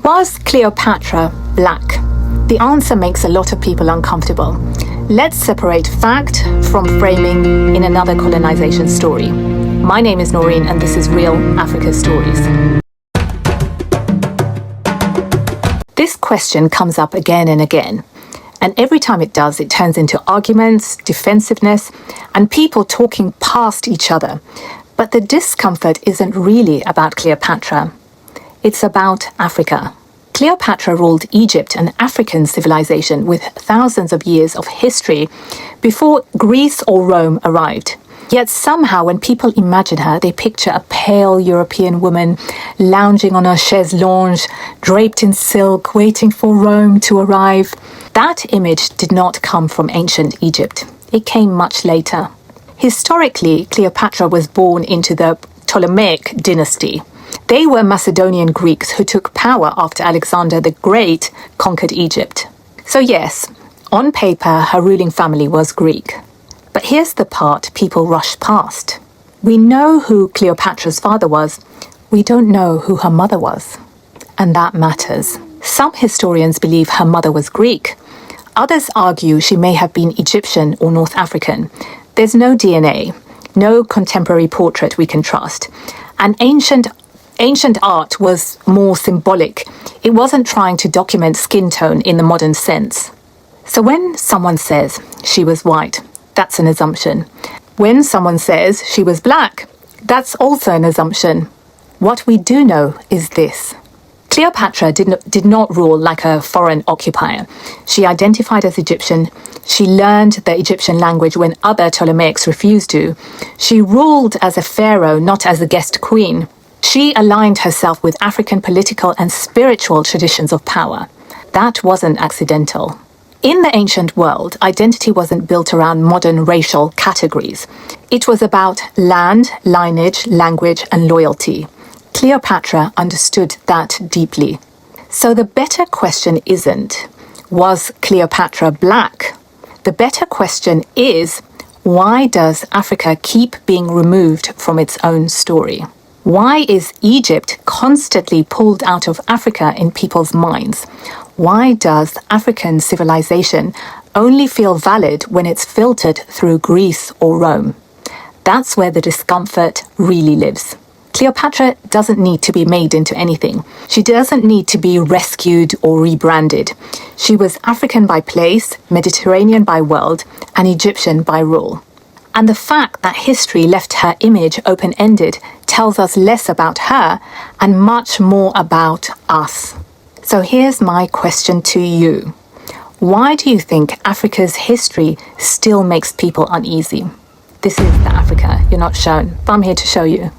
Was Cleopatra black? The answer makes a lot of people uncomfortable. Let's separate fact from framing in another colonization story. My name is Noreen and this is Real Africa Stories. This question comes up again and again. And every time it does, it turns into arguments, defensiveness, and people talking past each other. But the discomfort isn't really about Cleopatra. It's about Africa. Cleopatra ruled Egypt, an African civilization with thousands of years of history before Greece or Rome arrived. Yet somehow when people imagine her, they picture a pale European woman lounging on a chaise longue, draped in silk, waiting for Rome to arrive. That image did not come from ancient Egypt. It came much later. Historically, Cleopatra was born into the Ptolemaic dynasty. They were Macedonian Greeks who took power after Alexander the Great conquered Egypt. So yes, on paper, her ruling family was Greek. But here's the part people rush past. We know who Cleopatra's father was. We don't know who her mother was. And that matters. Some historians believe her mother was Greek. Others argue she may have been Egyptian or North African. There's no DNA, no contemporary portrait we can trust. And ancient art was more symbolic. It wasn't trying to document skin tone in the modern sense. So when someone says she was white, that's an assumption. When someone says she was black, that's also an assumption. What we do know is this. Cleopatra did not rule like a foreign occupier. She identified as Egyptian. She learned the Egyptian language when other Ptolemaics refused to. She ruled as a pharaoh, not as a guest queen. She aligned herself with African political and spiritual traditions of power. That wasn't accidental. In the ancient world, identity wasn't built around modern racial categories. It was about land, lineage, language, and loyalty. Cleopatra understood that deeply. So the better question isn't, was Cleopatra black? The better question is, why does Africa keep being removed from its own story? Why is Egypt constantly pulled out of Africa in people's minds? Why does African civilization only feel valid when it's filtered through Greece or Rome? That's where the discomfort really lives. Cleopatra doesn't need to be made into anything. She doesn't need to be rescued or rebranded. She was African by place, Mediterranean by world, and Egyptian by rule. And the fact that history left her image open-ended tells us less about her and much more about us. So here's my question to you. Why do you think Africa's history still makes people uneasy? This is the Africa you're not shown, but I'm here to show you.